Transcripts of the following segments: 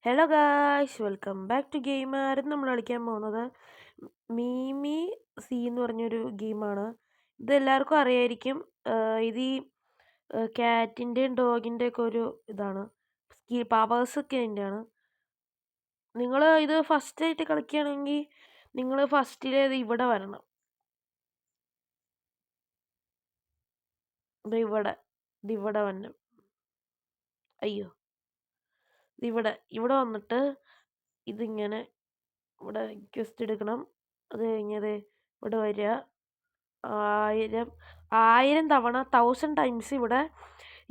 Hello guys, welcome back to gamer. നമ്മൾ കളിക്കാൻ പോകുന്നത് മീമി സി എന്ന് പറഞ്ഞൊരു ഗെയിമാണ്. ഇത് എല്ലാവർക്കും അറിയായിരിക്കും. ഇത് ഈ ക്യാറ്റിൻ്റെയും ഡോഗിൻ്റെ ഒക്കെ ഒരു ഇതാണ്. പവേഴ്സൊക്കെ അതിൻ്റെയാണ്. നിങ്ങൾ ഇത് ഫസ്റ്റ് ആയിട്ട് കളിക്കുകയാണെങ്കിൽ നിങ്ങൾ ഫസ്റ്റിലെ ഇവിടെ വരണം. ഇവിടെ വരണം. അയ്യോ, ഇവിടെ വന്നിട്ട് ഇതിങ്ങനെ ഇവിടെ ക്വസ്റ്റ് എടുക്കണം. അത് കഴിഞ്ഞത് ഇവിടെ വരിക. 1000 തവണ 1000 ടൈംസ് ഇവിടെ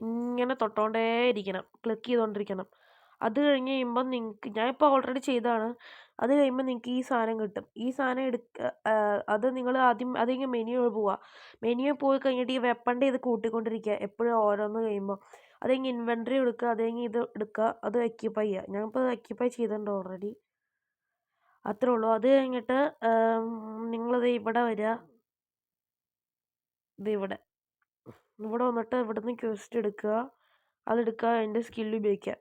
ഇങ്ങനെ തൊട്ടോണ്ടേ ഇരിക്കണം, ക്ലിക്ക് ചെയ്തുകൊണ്ടിരിക്കണം. അത് കഴിഞ്ഞ് കഴിയുമ്പോൾ നിങ്ങൾക്ക്, ഞാനിപ്പോൾ ഓൾറെഡി ചെയ്തതാണ്. അത് കഴിയുമ്പോൾ നിങ്ങൾക്ക് ഈ സാധനം കിട്ടും. ഈ സാധനം അത് നിങ്ങൾ ആദ്യം അതിങ്ങനെ മെനു പോവുക. മെനു പോയി കഴിഞ്ഞിട്ട് ഈ വെപ്പണിൻ്റെ ഇത് കൂട്ടിക്കൊണ്ടിരിക്കുക എപ്പോഴും ഓരോന്ന് കഴിയുമ്പോൾ. അത് കഴിഞ്ഞ് ഇൻവെൻട്രി എടുക്കുക. അത് കഴിഞ്ഞ് ഇത് എടുക്കുക, അത് അക്യുപ്പൈ ചെയ്യുക. ഞാനിപ്പോൾ അക്യുപ്പൈ ചെയ്തിട്ടുണ്ട് ഓൾറെഡി. അത്രേ ഉള്ളൂ. അത് കഴിഞ്ഞിട്ട് നിങ്ങളിത് ഇവിടെ വരിക. ഇവിടെ വന്നിട്ട് ഇവിടുന്ന് ക്വസ്റ്റ് എടുക്കുക. അതെടുക്കുക, അതിൻ്റെ സ്കില്ല് ഉപയോഗിക്കുക.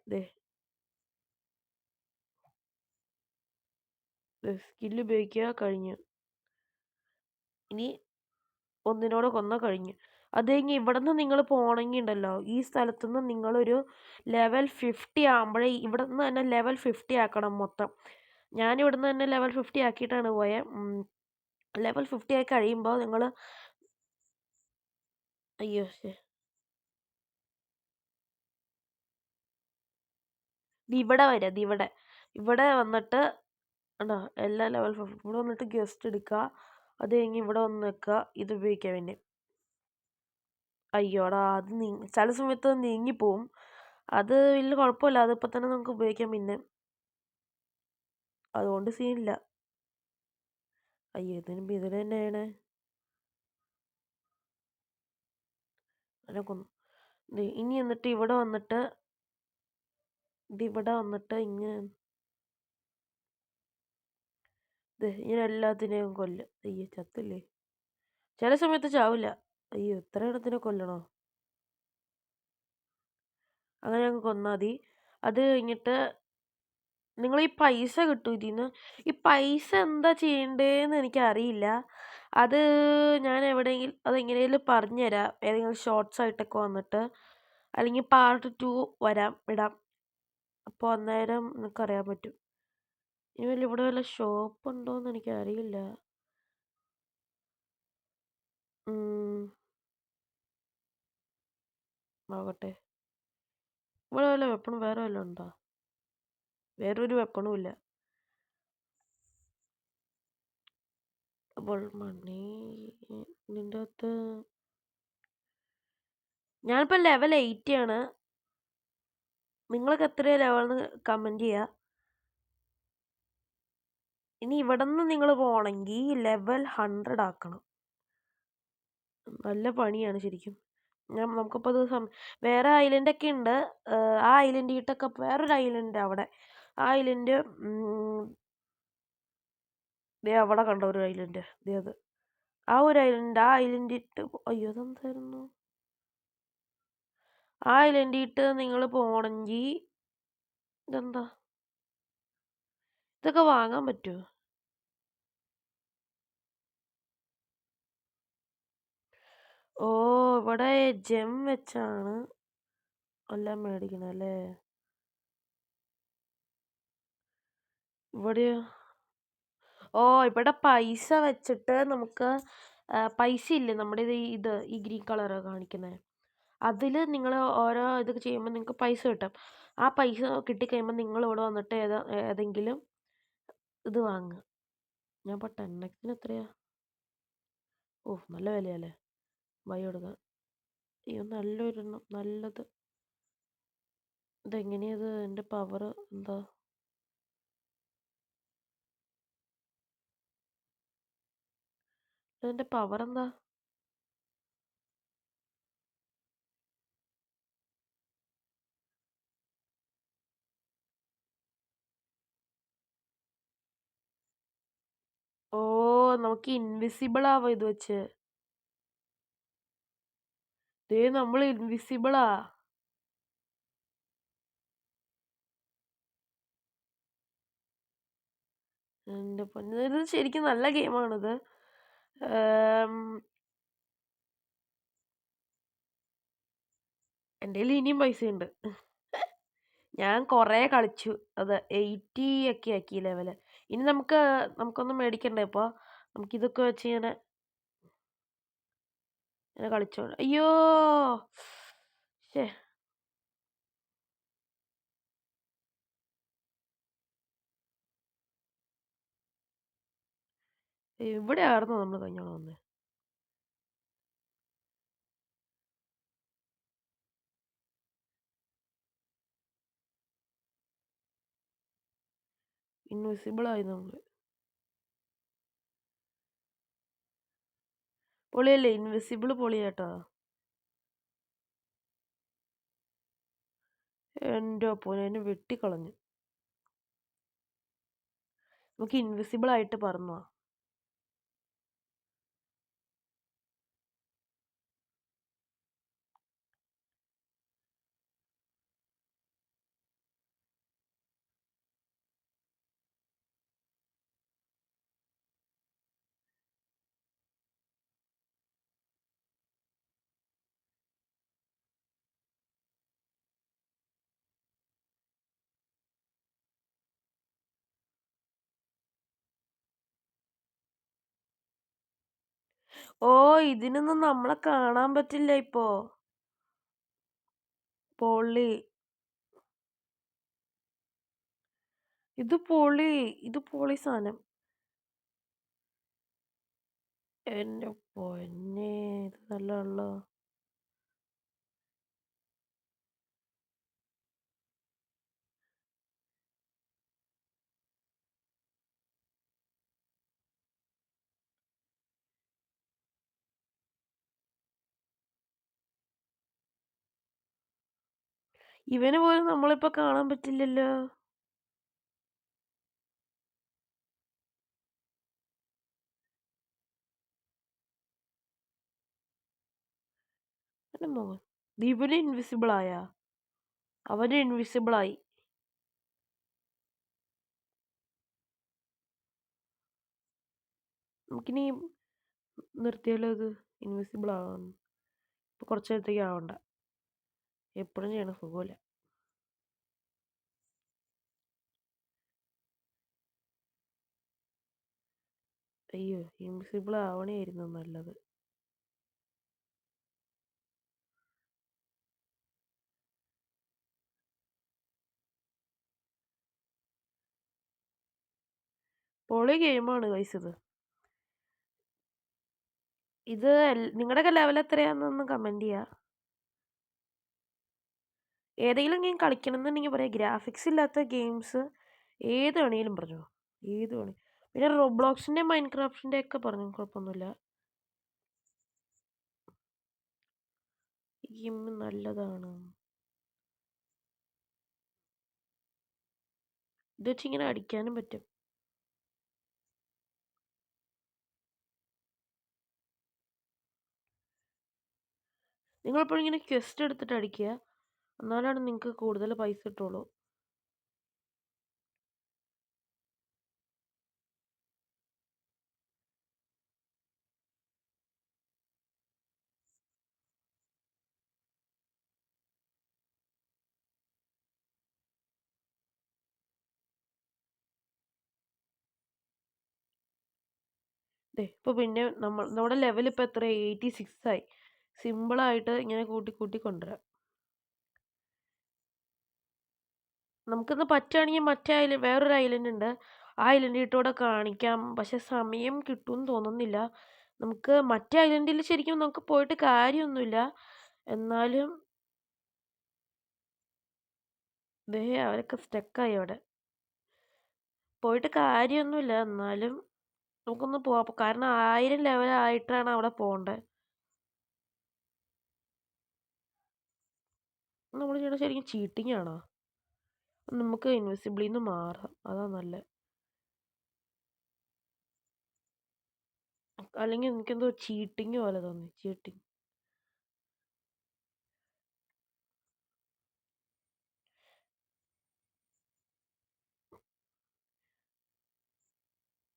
സ്കില്ല് ഉപയോഗിക്കുക. കഴിഞ്ഞു. ഇനി ഒന്നിനോട് കൊന്ന കഴിഞ്ഞു. അത് കഴിഞ്ഞ് ഇവിടെ നിന്ന് നിങ്ങൾ പോകണമെങ്കിൽ ഉണ്ടല്ലോ, ഈ സ്ഥലത്തുനിന്ന് നിങ്ങളൊരു ലെവൽ 50 ആകുമ്പോഴേ ഇവിടെ നിന്ന് തന്നെ ലെവൽ 50 ആക്കണം മൊത്തം. ഞാനിവിടെ നിന്ന് തന്നെ ലെവൽ 50 ആക്കിയിട്ടാണ് പോയത്. ലെവൽ 50 ആയി കഴിയുമ്പോൾ നിങ്ങൾ അയ്യോ ഇവിടെ വരിക. ഇവിടെ വന്നിട്ട് ഉണ്ടോ എല്ലാ ലെവൽ 50 ഇവിടെ വന്നിട്ട് ഗസ്റ്റ് എടുക്കുക. അത് കഴിഞ്ഞ് ഇവിടെ വന്ന് നിൽക്കുക. ഇത് ഉപയോഗിക്കാൻ വേണ്ടി. അയ്യോടാ, അത് ചില സമയത്ത് നീങ്ങിപ്പോവും. അത് വലിയ കുഴപ്പമില്ല. അതിപ്പോൾ തന്നെ നമുക്ക് ഉപയോഗിക്കാം. പിന്നെ അതുകൊണ്ട് സീനില്ല. അയ്യോ, ഇതിന് തന്നെയാണ് അതിനെ കൊന്നു. ഇനി എന്നിട്ട് ഇവിടെ വന്നിട്ട് ഇങ്ങനെ എല്ലാത്തിനെയും കൊല്ലും. അയ്യോ, ചത്തില്ലേ? ചില സമയത്ത് ചാവില്ല. അയ്യോ, ഇത്ര എണ്ണത്തിനെ കൊല്ലണോ? അങ്ങനെ ഞങ്ങൾ കൊന്നാൽ മതി. അത് കഴിഞ്ഞിട്ട് നിങ്ങൾ ഈ പൈസ കിട്ടും ഇതിന്ന്. ഈ പൈസ എന്താ ചെയ്യേണ്ടതെന്ന് എനിക്കറിയില്ല. അത് ഞാൻ എവിടെയെങ്കിലും അതെങ്ങനെയെങ്കിലും പറഞ്ഞുതരാം, ഏതെങ്കിലും ഷോർട്സ് ആയിട്ടൊക്കെ വന്നിട്ട്. അല്ലെങ്കിൽ പാർട്ട് 2 ഇടാം. അപ്പോൾ അന്നേരം നിനക്കറിയാൻ പറ്റും. ഇനി ഇവിടെ വല്ല ഷോപ്പ് ഉണ്ടോയെന്ന് എനിക്കറിയില്ല. നോക്കട്ടെ. ഇവിടെ വല്ല വെപ്പണും വേറെ വല്ലതും ഉണ്ടോ? വേറൊരു വെപ്പണും ഇല്ല. അപ്പോൾ മണി ഇതിൻ്റെ അകത്ത് ഞാനിപ്പോൾ ലെവൽ 80 ആണ്. നിങ്ങൾക്ക് എത്രയാണ് ലെവൽന്ന് കമൻറ്റ് ചെയ്യുക. ഇനി ഇവിടെ നിന്ന് നിങ്ങൾ പോകണമെങ്കിൽ ലെവൽ 100 ആക്കണം. നല്ല പണിയാണ് ശരിക്കും. നമുക്കിപ്പോൾ അത് വേറെ ഐലൻഡൊക്കെ ഉണ്ട്. ആ ഐലൻഡ് ഇട്ടൊക്കെ വേറൊരു ഐലൻഡ് അവിടെ. ആ ഐലൻഡ് അവിടെ കണ്ട ഒരു ഐലൻഡ്. അത് ആ ഒരു ഐലൻഡ് ഇട്ട് അയ്യോ, അതെന്തായിരുന്നു? ആ ഐലൻഡ് ഇട്ട് നിങ്ങൾ പോകണമെങ്കിൽ ഇതെന്താ, ഇതൊക്കെ വാങ്ങാൻ പറ്റുമോ? ഓ, ഇവിടെ ജെം വെച്ചാണ് എല്ലാം മേടിക്കണം അല്ലേ? ഇവിടെയോ? ഓ, ഇവിടെ പൈസ വെച്ചിട്ട് നമുക്ക് പൈസ ഇല്ലേ നമ്മുടെ ഈ ഗ്രീൻ കളർ കാണിക്കുന്നത്, അതിൽ നിങ്ങൾ ഓരോ ഇതൊക്കെ ചെയ്യുമ്പോൾ നിങ്ങൾക്ക് പൈസ കിട്ടും. ആ പൈസ കിട്ടിക്കഴിയുമ്പോൾ നിങ്ങൾ ഇവിടെ വന്നിട്ട് ഏതെങ്കിലും ഇത് വാങ്ങുക. ഞാൻ ഇപ്പോൾ 10x എത്രയാ? ഓ, നല്ല വിലയല്ലേ. ബൈ കൊടുക്കാം. അയ്യോ, നല്ലത്. ഇതെങ്ങനെയത്? എൻ്റെ പവർ എന്താ? ഇതിൻ്റെ പവർ എന്താ? ഓ, നമുക്ക് ഇൻവിസിബിൾ ആവാം ഇത് വെച്ച്. നമ്മൾ ഇൻവിസിബിളാ. എൻ്റെ പൊന്നേ, ഇത് ശരിക്കും നല്ല ഗെയിമാണിത്. എൻ്റെ കയ്യിൽ ഇനിയും പൈസയുണ്ട്. ഞാൻ കുറേ കളിച്ചു. അത് 80 ഒക്കെ ആക്കി ലെവല്. ഇനി നമുക്കൊന്നും മേടിക്കണ്ടേ ഇപ്പോൾ. നമുക്കിതൊക്കെ വെച്ച് ഇങ്ങനെ ഇങ്ങനെ കളിച്ചോ. അയ്യോ, ശേ, ഇവിടെ ആയിരുന്നു നമ്മൾ കഴിഞ്ഞോളം വന്നത്. ഇൻവിസിബിൾ ആയി നമ്മൾ. പൊളിയല്ലേ, ഇൻവിസിബിൾ പൊളിയാട്ടോ. എൻ്റെ പൊന്നെ, വെട്ടിക്കളഞ്ഞു. നമുക്ക് ഇൻവിസിബിൾ ആയിട്ട് പറന്നോ. ഓ, ഇതിനൊന്നും നമ്മളെ കാണാൻ പറ്റില്ല ഇപ്പോ. പൊളി. ഇത് പൊളി. ഇത് പൊളി സാധനം. എൻ്റെ പൊന്നെ, ഇത് നല്ലതാണല്ലോ. ഇവന് പോലും നമ്മളിപ്പോ കാണാൻ പറ്റില്ലല്ലോ. എൻ്റെ മോൻ, ഇവന് ഇൻവിസിബിൾ ആയാ. അവന് ഇൻവിസിബിൾ ആയി. നമുക്കിനി നിർത്തിയാലോ ഇത്? ഇൻവിസിബിൾ ആവാൻ ഇപ്പൊ കുറച്ച് നേരത്തേക്ക് ആവണ്ട. എപ്പോഴും ചെയ്യണ സുഖമില്ല. അയ്യോ, ഇൻവിസിബിൾ ആവണേയായിരുന്നു നല്ലത്. പൊളി ഗെയിമാണ് ഗൈസ് ഇത്. ഇത് നിങ്ങളുടെയൊക്കെ ലെവൽ എത്രയാണെന്നൊന്ന് കമന്റ് ചെയ്യാ. ഏതെങ്കിലും ഗെയിം കളിക്കണം എന്നുണ്ടെങ്കിൽ പറയാം. ഗ്രാഫിക്സ് ഇല്ലാത്ത ഗെയിംസ് ഏത് വേണേലും പറഞ്ഞോ, ഏത് വേണേ. പിന്നെ റോബ്ലോക്സിന്റെ മൈൻക്രാഫ്റ്റിന്റെ ഒക്കെ പറഞ്ഞു, കുഴപ്പമൊന്നുമില്ല. ഈ ഗെയിം നല്ലതാണ്. ഇത് വെച്ചിങ്ങനെ അടിക്കാനും പറ്റും. നിങ്ങളെപ്പോഴും ഇങ്ങനെ ക്വസ്റ്റ് എടുത്തിട്ട് അടിക്കുക, എന്നാലാണ് നിങ്ങൾക്ക് കൂടുതൽ പൈസ കിട്ടുള്ളൂ. ഇപ്പോൾ പിന്നെ നമ്മുടെ ലെവൽ ഇപ്പോൾ എത്ര? 86 ആയി. സിമ്പിളായിട്ട് ഇങ്ങനെ കൂട്ടി കൂട്ടി കൊണ്ടുവരാം. നമുക്കിന്ന് പറ്റുകയാണെങ്കിൽ മറ്റേ വേറൊരു ഐലൻഡ് ഉണ്ട്, ആ ഐലൻഡ് ഇട്ടൂടെ കാണിക്കാം. പക്ഷെ സമയം കിട്ടുമെന്ന് തോന്നുന്നില്ല. നമുക്ക് മറ്റേ ഐലൻഡിൽ ശരിക്കും നമുക്ക് പോയിട്ട് കാര്യമൊന്നുമില്ല. എന്നാലും അവരൊക്കെ സ്റ്റക്കായി അവിടെ. പോയിട്ട് കാര്യമൊന്നുമില്ല, എന്നാലും നമുക്കൊന്ന് പോവാം. കാരണം 1000 ലെവലായിട്ടാണ് അവിടെ പോകേണ്ടത്. നമ്മൾ ചെയ്യണ ശരിക്കും ചീറ്റിംഗ് ആണോ? നമുക്ക് ഇൻവിസിബിളിൽ നിന്ന് മാറാം, അതാ നല്ലത്. അല്ലെങ്കിൽ എനിക്കെന്തോ ചീറ്റിംഗ് പോലെ തോന്നി. ചീറ്റിംഗ്.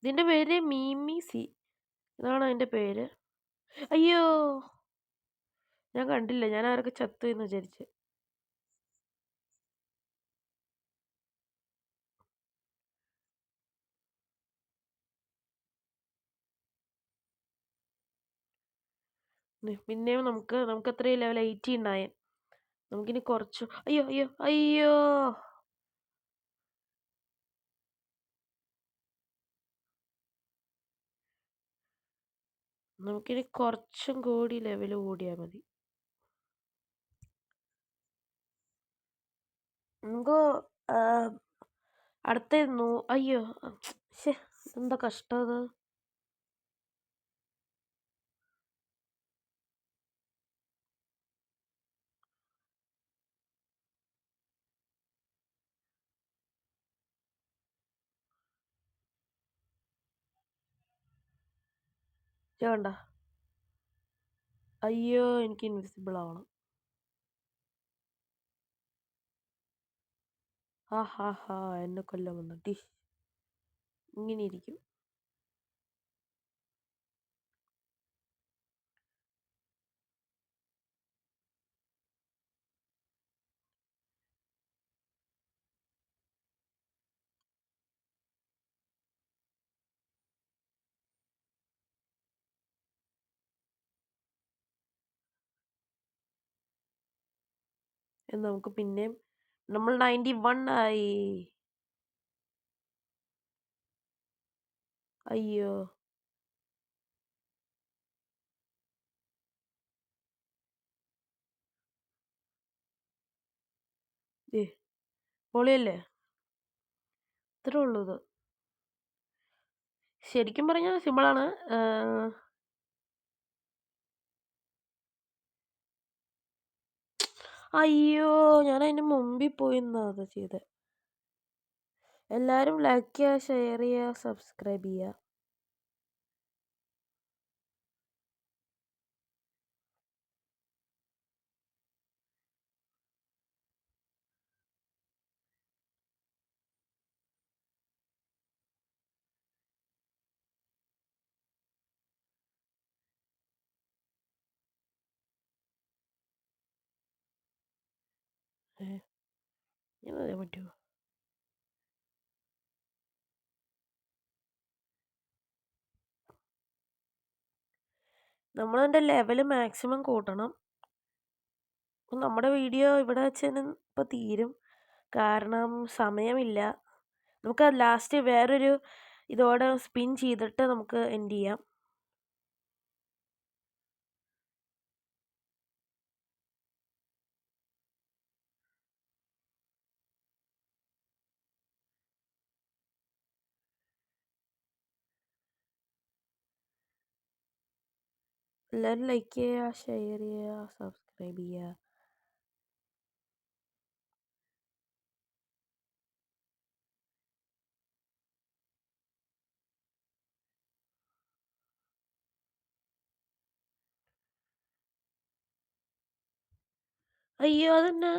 ഇതിന്റെ പേര് മീമി സി. ഇതാണ് അതിന്റെ പേര്. അയ്യോ, ഞാൻ കണ്ടില്ല, ഞാൻ ആരൊക്കെ ചത്തു എന്ന് വിചാരിച്ച്. പിന്നെയും നമുക്ക് എത്രയും ലെവൽ 89. നമുക്കിനി കുറച്ചു. അയ്യോ അയ്യോ അയ്യോ, നമുക്കിനി കുറച്ചും കൂടി ലെവൽ കൂടിയാൽ മതി. നമുക്ക് അടുത്തായിരുന്നു. അയ്യോ, ശേ, എന്താ കഷ്ടം അത്. വേണ്ട. അയ്യോ, എനിക്ക് ഇൻവിസിബിൾ ആവണം. ഹാ ഹാ ഹാ, എന്നെ കൊല്ലം വന്നു. ഡിഷ് ഇങ്ങനെ ഇരിക്കും. നമുക്ക് പിന്നെയും നമ്മൾ 91 ആയി. അയ്യോ, ഏ പൊളിയല്ലേ. ഇത്രേ ഉള്ളൂ ഇത്. ശരിക്കും പറഞ്ഞാൽ സിമ്പിളാണ്. അയ്യോ, ഞാൻ അതിന് മുമ്പിൽ പോയി അത് ചെയ്ത്. എല്ലാവരും ലൈക്ക് ചെയ്യുക, ഷെയർ ചെയ്യുക, സബ്സ്ക്രൈബ് ചെയ്യുക. ഇങ്ങനെ പറ്റുമോ? നമ്മളതിൻ്റെ ലെവൽ മാക്സിമം കൂട്ടണം. അപ്പം നമ്മുടെ വീഡിയോ ഇവിടെ വെച്ച് തന്നെ ഇപ്പം തീരും, കാരണം സമയമില്ല. നമുക്ക് ലാസ്റ്റ് വേറൊരു ഇതോടെ സ്പിൻ ചെയ്തിട്ട് നമുക്ക് എൻഡ് ചെയ്യാം. എല്ലാവരും ലൈക്ക് ചെയ്യുക, ഷെയർ ചെയ്യുക, സബ്സ്ക്രൈബ് ചെയ്യുക. അയ്യോ, അതന്നെ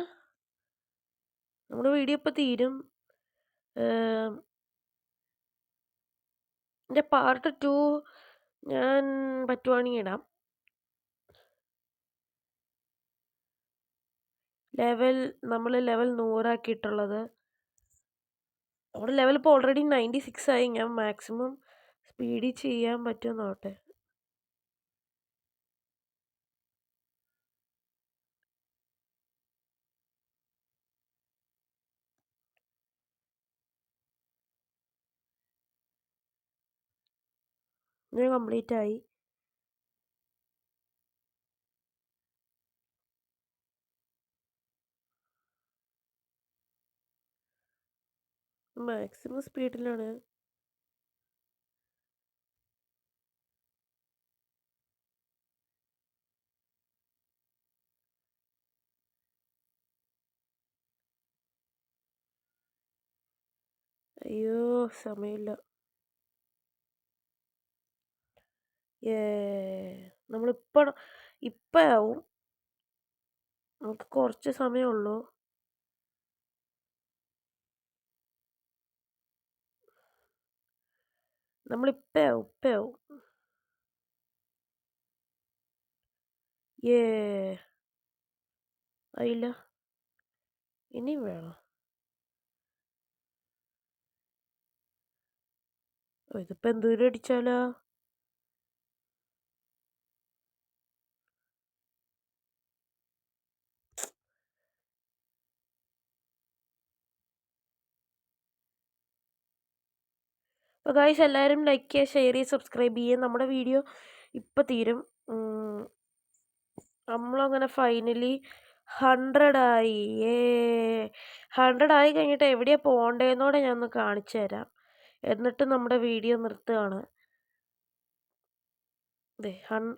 നമ്മുടെ വീഡിയോ ഇപ്പം തീരും. എൻ്റെ പാർട്ട് 2 ഞാൻ പറ്റുവാണെങ്കിൽ ഇടാം. നമ്മൾ ലെവൽ 100 ആക്കിയിട്ടുള്ളത്. നമ്മുടെ ലെവൽ ഇപ്പോൾ ഓൾറെഡി 96 ആയി. ഞാൻ മാക്സിമം സ്പീഡിൽ ചെയ്യാൻ പറ്റുമെന്നോട്ടെ. ഞാൻ കംപ്ലീറ്റ് ആയി. മാക്സിമം സ്പീഡിലാണ്. അയ്യോ, സമയമില്ല. നമ്മളിപ്പോൾ ഇപ്പം ആവും. നമുക്ക് കുറച്ച് സമയമുള്ളൂ. നമ്മളിപ്പയാവും ഇപ്പയാവും. ഏ ആയില്ല. ഇനിയും വേണം. ഇതിപ്പോ എന്തോരം അടിച്ചാലോ? അപ്പോൾ ഗൈസ് എല്ലാവരും ലൈക്ക് ചെയ്യുക, ഷെയർ ചെയ്യുക, സബ്സ്ക്രൈബ് ചെയ്യുക. നമ്മുടെ വീഡിയോ ഇപ്പം തീരും. നമ്മളങ്ങനെ ഫൈനലി 100 ആയി. 100 ആയി കഴിഞ്ഞിട്ട് എവിടെയാണ് പോകേണ്ടതെന്നോടെ ഞാൻ ഒന്ന് കാണിച്ചു തരാം. എന്നിട്ട് നമ്മുടെ വീഡിയോ നിർത്തുകയാണ്.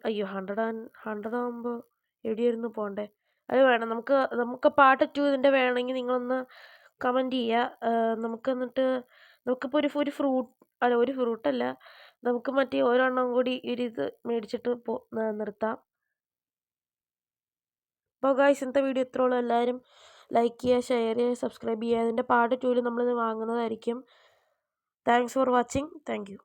അയ്യോ 100 ആകുമ്പോൾ എവിടെയായിരുന്നു പോകണ്ടേ? അത് വേണം. നമുക്ക് പാർട്ട് 2 ഇതിൻ്റെ വേണമെങ്കിൽ നിങ്ങളൊന്ന് കമൻറ്റ് ചെയ്യുക. നമുക്കിപ്പോൾ ഒരു ഫ്രൂട്ട് അല്ല, ഒരു ഫ്രൂട്ടല്ല, നമുക്ക് മറ്റേ ഒരെണ്ണം കൂടി ഇത് മേടിച്ചിട്ട് നിർത്താം. അപ്പോൾ ഗൈസ് ഇന്നത്തെ വീഡിയോ ഇത്രേ ഉള്ളൂ. എല്ലാവരും ലൈക്ക് ചെയ്യുക, ഷെയർ ചെയ്യുക, സബ്സ്ക്രൈബ് ചെയ്യുക. അതിൻ്റെ പാർട്ട് 2 നമ്മളിത് വാങ്ങുന്നതായിരിക്കും. Thanks for watching. Thank U.